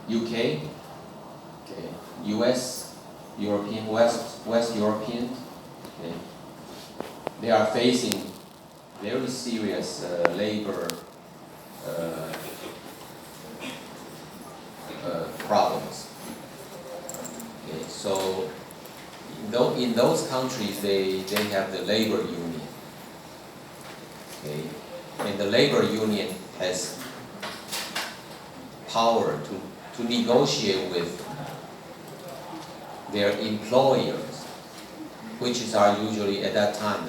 UK, okay, US, European, West European, okay, they are facing very serious labor problems. Okay, so in those countries, they have the labor union. Okay, and the labor union has power to negotiate with their employers, which are usually at that time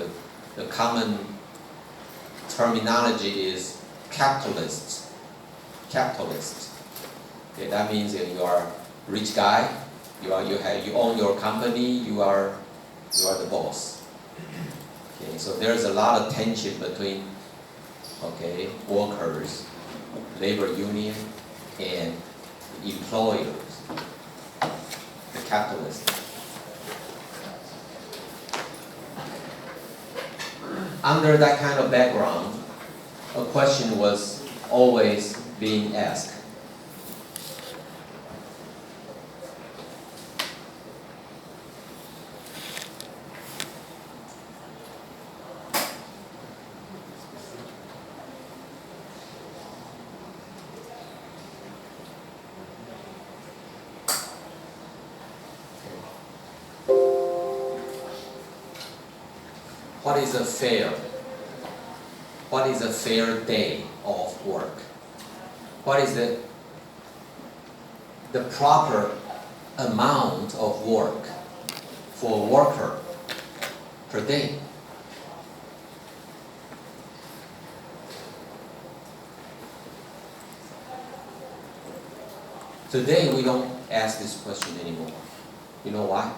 the common terminology is capitalists. Capitalists. Okay, that means that you are a rich guy, you own your company, you are the boss. Okay, so there's a lot of tension between workers, labor union, and employers, the capitalists. Under that kind of background, a question was always being asked. What is a fair day of work? What is the proper amount of work for a worker per day? Today we don't ask this question anymore. You know why?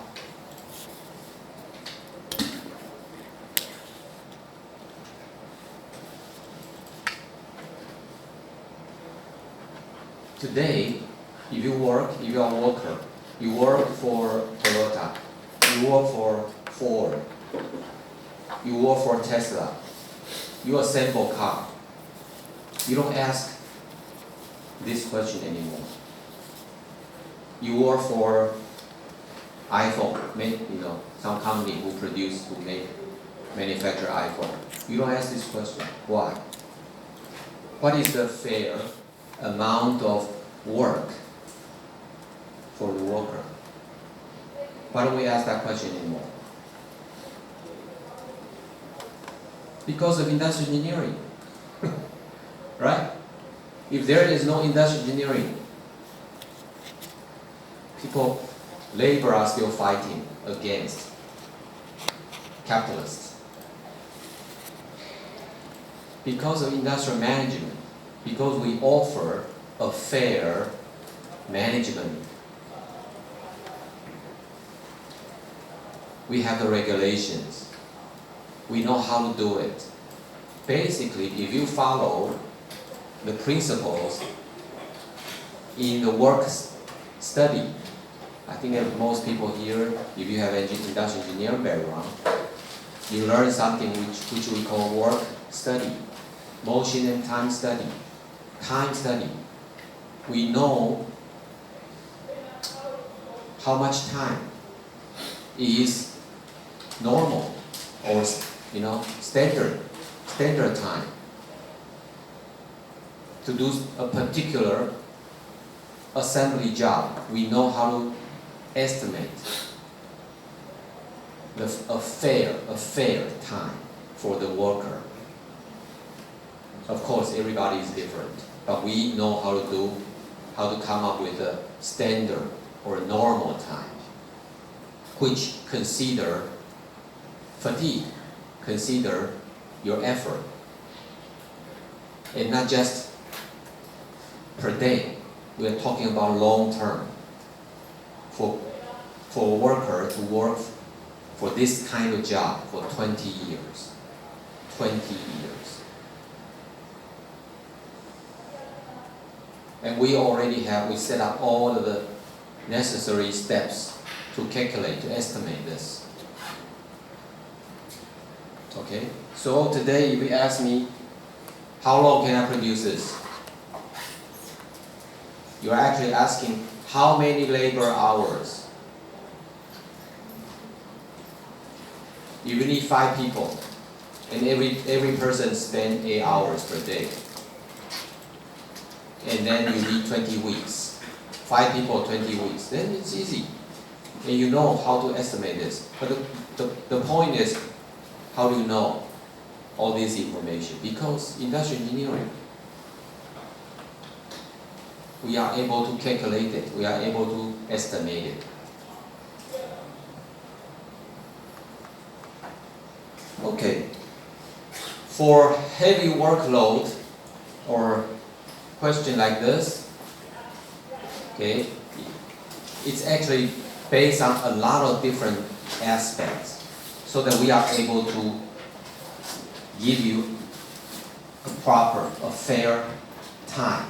Today, if you are a worker, you work for Toyota, you work for Ford, you work for Tesla, you assemble car. You don't ask this question anymore. You work for iPhone, some company who manufacture iPhone. You don't ask this question. Why? What is the fair amount of work for the worker? Why don't we ask that question anymore? Because of industrial engineering. Right? If there is no industrial engineering, labor are still fighting against capitalists. Because of industrial management, because we offer a fair management, we have the regulations. We know how to do it. Basically, if you follow the principles in the work study, I think that most people here, if you have industrial engineering background, you learn something which we call work study, motion and time study. Time study. We know how much time is normal or standard time to do a particular assembly job. We know how to estimate a fair time for the worker. Of course, everybody is different, but we know how to come up with a standard or normal time, which consider fatigue, consider your effort, and not just per day. We are talking about long term. For a worker to work for this kind of job for 20 years. 20 years. And we set up all of the necessary steps to calculate, to estimate this. Okay? So today, if you ask me, how long can I produce this? You're actually asking how many labor hours. You will need 5 people, and every person spend 8 hours per day. And then you need 20 weeks. 5 people, 20 weeks. Then it's easy. And you know how to estimate this. But the point is, how do you know all this information? Because industrial engineering, we are able to calculate it. We are able to estimate it. Okay. For heavy workload or question like this, okay, it's actually based on a lot of different aspects, so that we are able to give you a proper, a fair time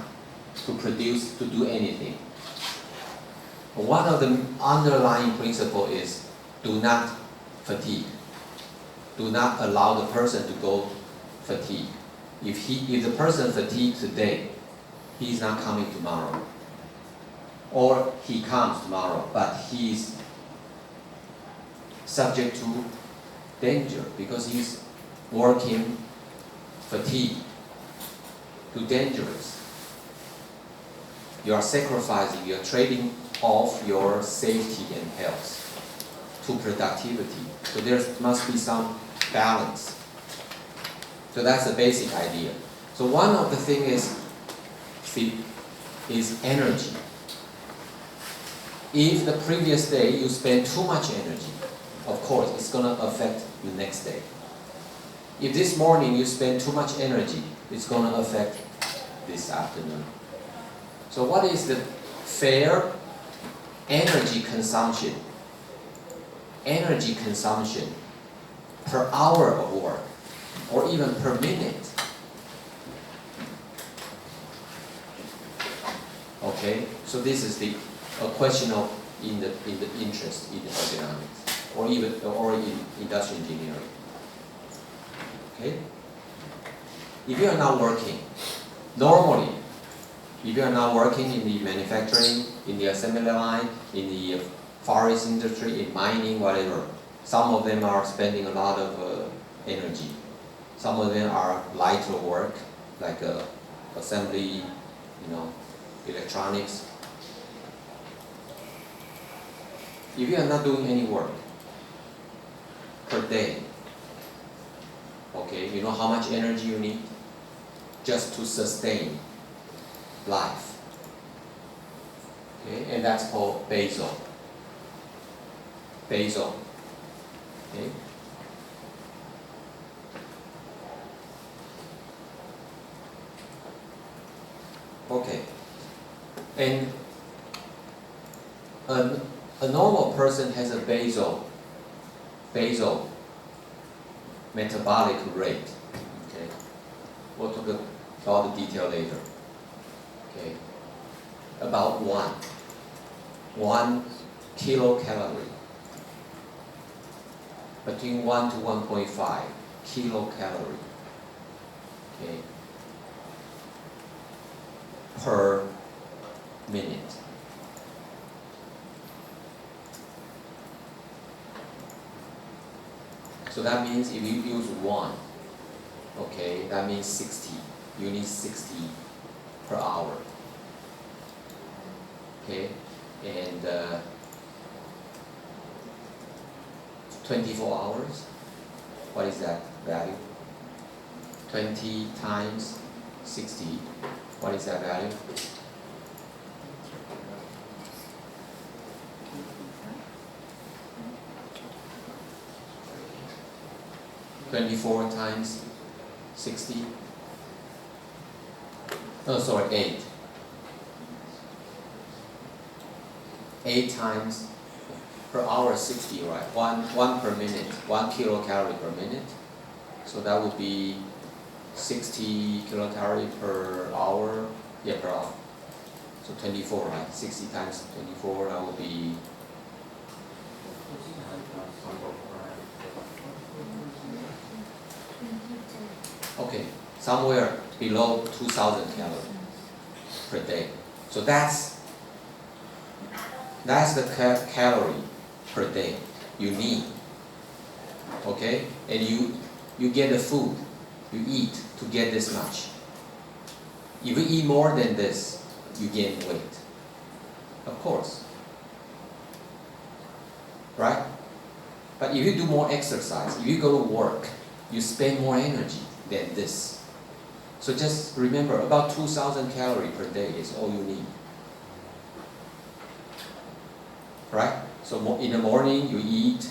to produce, to do anything. One of the underlying principles is do not fatigue. Do not allow the person to go fatigue. If the person fatigued today, he's not coming tomorrow. Or he comes tomorrow, but he's subject to danger because he's working fatigue, too dangerous. You are sacrificing, you are trading off your safety and health to productivity. So there must be some balance. So that's the basic idea. So one of the things is energy. If the previous day you spend too much energy, of course it's going to affect the next day. If this morning you spend too much energy, it's going to affect this afternoon. So what is the fair energy consumption? Energy consumption per hour of work, or even per minute. Okay, so this is a question of in the interest in economics, or in industrial engineering. Okay, if you are not working, normally, if you are not working in the manufacturing, in the assembly line, in the forest industry, in mining, whatever, some of them are spending a lot of energy. Some of them are lighter work, like assembly, electronics. If you are not doing any work per day, okay, you know how much energy you need just to sustain life. Okay, and that's called basal. Basal. Okay. Okay. And a normal person has a basal metabolic rate. Okay. We'll talk about the detail later. Okay. About 1 kilocalorie. Between 1 to 1.5 kilocalorie. Okay. Per minute. So that means if you use 1, okay, that means 60. You need 60 per hour. Okay, and 24 hours. What is that value? 20 times 60. What is that value? 24 times 60. Oh, sorry, 8. 8 times per hour 60, right? 1 per minute, 1 kilocalorie per minute. So that would be 60 kilocalorie per hour. Yeah, per hour. So 24, right? 60 times 24, that would be okay, somewhere below 2,000 calories per day. So that's the calorie per day you need. Okay? And you get the food you eat to get this much. If you eat more than this, you gain weight. Of course. Right? But if you do more exercise, if you go to work, you spend more energy than this. So just remember, about 2,000 calories per day is all you need. Right? So in the morning you eat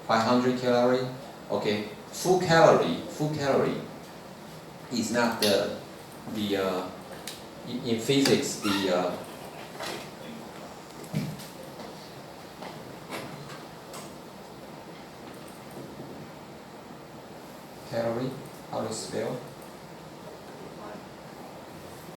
500 calories. Okay, full calorie is not in physics calorie, how to spell?